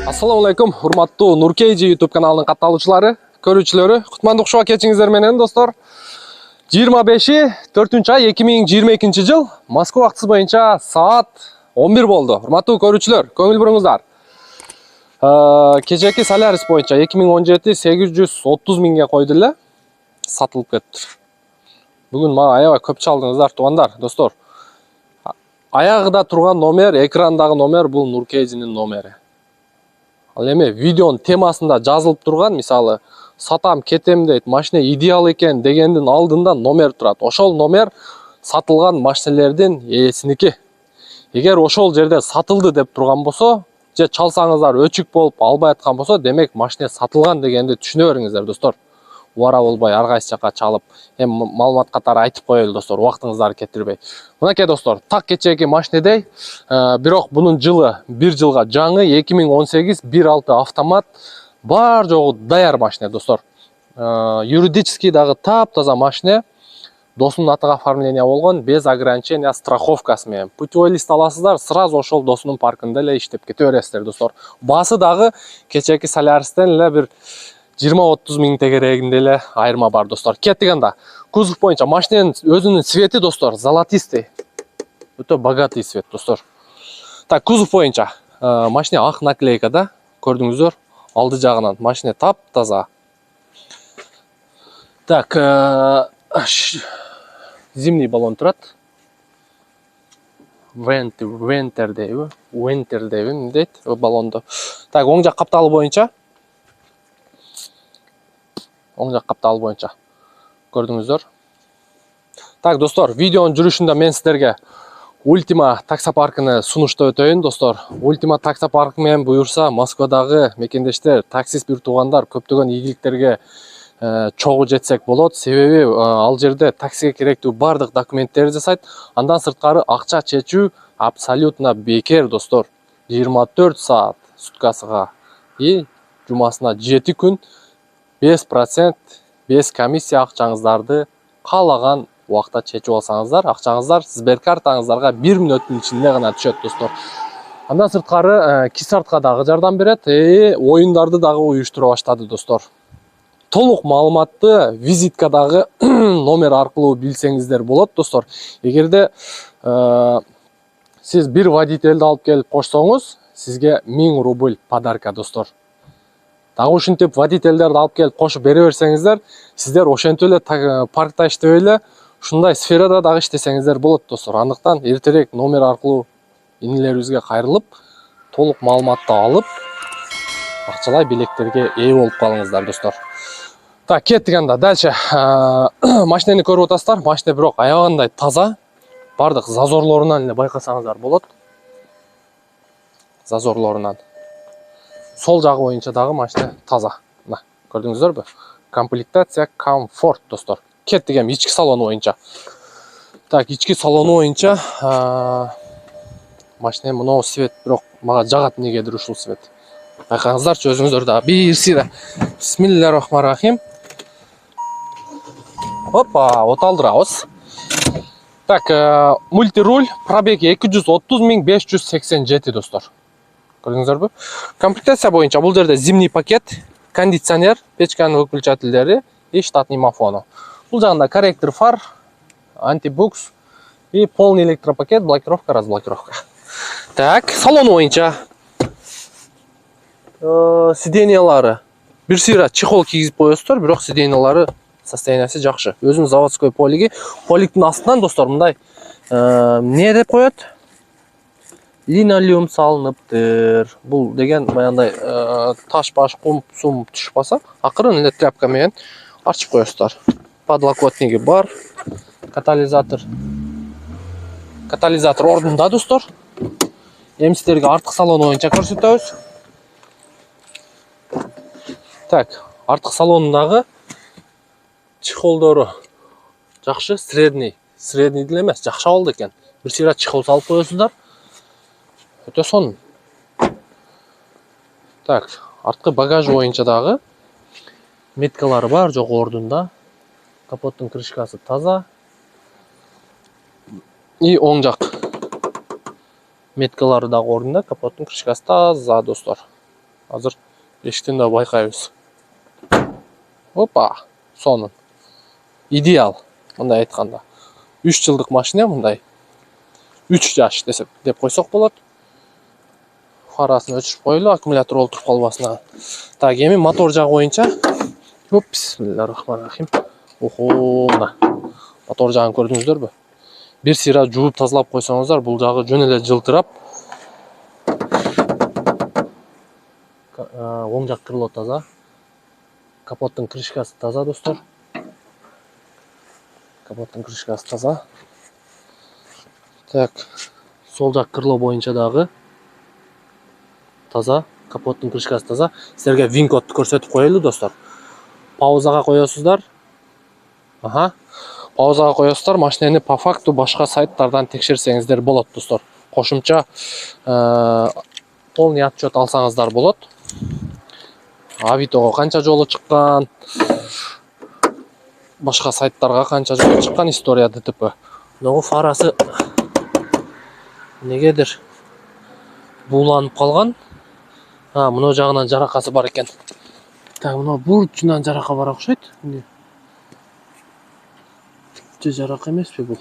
Ассаламу алейкум, урматтуу Нуркейджи YouTube каналынын катталуучулары, көрүүчүлөрү, кутмандык шоу кечиңиздер менен достор. 25-4-ай 2022 жыл Москва убактысы боюнча саат 11 болду. Урматтуу көрүүчүлөр, көңүл буруңуздар. Кечээки Солярис боюнча 2017 830 миңге койду эле, сатылып кетти. Бүгүн мага аябай көп чалдыңыздар, туугандар, достор. Аягыда турган номер, экрандагы номер бул Нуркейджинин номери. Ал эми видеонун темасында жазылып турган, мисалы, сатам, кетем дейт, машина идеал экен дегендин алдында номер турат. Ошол номер сатылган машиналердин ээсиники. Эгер ошол жерде сатылды деп турган болсо, же чалсаңыздар өчүк болуп албай аткан болсо, демек машина сатылган дегенди түшүнө бериңиздер, достор. Убара болбой ар кайсы жака чалып, маалымат катары айтып коелу, достор, убактыңыздарды кетирбей. Мынакей, достор, так кечээки машинедей, бирок бунун жылы 1 жылга жаңы 2018 1.6 автомат, бар жогу даяр машина, достор. Юридически дагы таптаза машина. Досунун атыга оформление болгон, без ограничения страховкасы менен. Путевой лист аласыздар, сразу ошол досунун паркында эле иштеп кете бересиздер, достор. Баасы дагы кечээки Соляристен эле бир 20-30 миң тегерегинде эле айырма бар, достор. Кеттик анда. Кузов боюнча машинанын өзүнүн цвети, достор, золотистый. Өтө богатый цвет, достор. Так, кузов боюнча машина ак наклейкада, көрдүңүздөр, алды жагынан машина таптаза. Так, зимний баллон турат. Вентер дейби, баллонду. Так, оң жак капталы боюнча. Көрдүңүздөр. Так, достор, видеонун жүрүшүндө мен сиздерге Ultima таксопаркыны сунуштап өтөйүн, достор. Ultima таксопаркы менен буюрса, Москвадагы мекендештер, таксист бир туугандар көптөгөн ийгиликтерге чогуу жетсек болот. Себеби ал жерде таксиге керектүү бардык документтерди жасайт. Андан сырткары акча чечүү абсолютно бекер, достор. 24 саат суткасыга и жумасына 7 күн 5%, без комиссия акчаңыздарды каалаган убакта чечип алсаңыздар, акчаңыздар Сберкартаңыздарга 1 мүнөттүн ичинде гана түшөт, достор. Андан сырткары кисартка дагы жардам берет, оюндарды дагы уюштура баштады, достор. Толук маалыматты визиткадагы номер аркылуу билсеңиздер болот, достор. Эгерде сиз бир водительди алып келип кошсоңуз, сизге 1000 рубль подарка, достор. Дагы ушинтип водительдерди алып келип кошуп бере берсеңиздер, сиздер ошентип эле паркта иштебей эле ушундай сферада дагы иштесеңиздер болот, достор. Андыктан эртерээк номер аркылуу инилерибизге кайрылып, толук маалыматты алып, акчалай билектерге ээ болуп калыңыздар, достор. Так, кеттик анда. Дальше машинени көрүп атасыздар. Машина бирок аябагандай таза. Бардык зазорлорунан эле байкасаңыздар болот. Зазорлорунан. Сол жагы боюнча дагы машина таза. Мына, көрдүңүздөрбү? Комплектация комфорт, достор. Кеттик эми ички салону боюнча. Так, ички салону боюнча машина мына свет, бирок мага жагат негедир ушул свет. Байкаңыздарчы өзүңүздөр дагы бир сыйра. Бисмиллахиррахманиррахим. Опа, оталдырабыз. Так, мультируль, пробеги 230 587, достор. Көрдүңүздөрбү? Комплектация боюнча бул жерде зимний пакет, кондиционер, печканын выключательдери и штатный мафону. Бул жагында корректор фар, антибукс и полный электропакет, блокировка, разблокировка. Так, салон боюнча сиденьялары бир сыйра чехол кийгизип коесуздар, бирок сиденьялары состояниясы жакшы. Өзүнүн заводской полиги. Поликтин астынан, достор, мындай эмне деп коет? Линолеум салыныптыр. Бул деген баягындай таш-баш, кум-сум түшпаса, акырын эле тряпка менен арчып коесуздар. Подлокотниги бар. Катализатор ордунда, достор. Эми сиздерге артык салону боюнча көрсөтөбүз. Так, артык салонундагы чехолдору жакшы, средний деле эмес, жакшы болду экен. Бир сыйра чехол салып коесуздар. Өтө сонун. Так, арткы багаж боюнча дагы меткалары бар, жок ордунда. Капоттун крышкасы таза. И оң жак меткалары дагы ордунда, капоттун крышкасы таза, достор. Азыр эшиктен да байкайбыз. Опа, сонун. Идеал, мындай айтканда. 3 жылдык машина мындай. 3 жаш десек деп койсок болот. Фарасын өчүрүп коелу, аккумулятор олтуруп калбасына. Так, эми мотор жагы боюнча. Оп, бисмиллахиррахманиррахим. Охо, мына. Мотор жагын көрдүңүздөрбү? Бир сыйра жууп тазалап койсоңуздар, бул жагы жөн эле жылтырап. Оң жак крыло таза. Капоттун крышкасы таза, достор. Капоттун крышкасы таза. Так, сол жак крыло боюнча дагы таза. Капоттун крышкасы таза. Силерге вин кодду көрсөтүп коелу, достор. Паузага коесуздар. Аха. Паузага коесуздар, машинени по факту башка сайттардан текшерсеңиздер болот, достор. Кошумча полный отчет алсаңыздар болот. Авитого канча жолу чыккан, башка сайттарга канча жолу чыккан, история ДТП. Ногу фарасы негедир бууланып калган. Мына жагынан жаракасы бар экен. Так, мына бурчунан жарака бар окшойт. Же жарака эмеспи бул?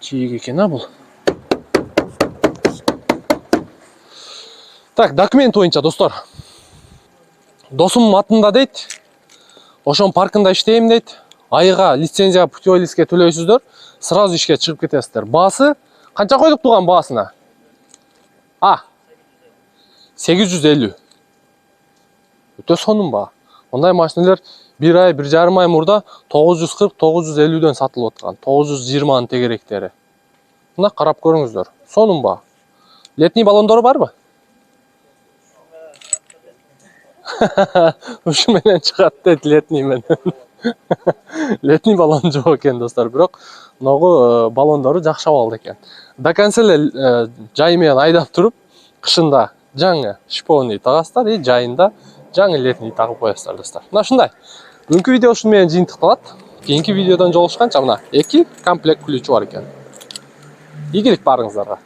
Чийик экен бул. Так, документ боюнча, достор. Досумдун атында дейт. Ошонун паркында иштейм дейт. Айга лицензия путевой листке төлөйсүздөр, сразу ишке чыгып кетесиздер. Баасы канча койдук туган баасына? 850. Өтө сонун баа. Ондай машинелер 1 ай, 1,5 ай мурда 940-950дөн сатылып отурган. 920нын тегеректери. Мына карап көрүңүздөр. Сонун баа. Летний баллондору барбы? Ушу менен чыгат дейт, летний менен. Летний баллон жок экен, достор, бирок ногу баллондору жакшап алды экен. До конца эле жай менен айдап туруп, кышында жаңы шиповный тагасыздар, жайында жаңы летний тагып коесуздар, достор. Мына ушундай. Бүгүнкү видео ушун менен жыйынтыкталат. Кийинки видеодон жолугушканча мына 2 комплект ключу бар экен. Ийгилик барыңыздарга.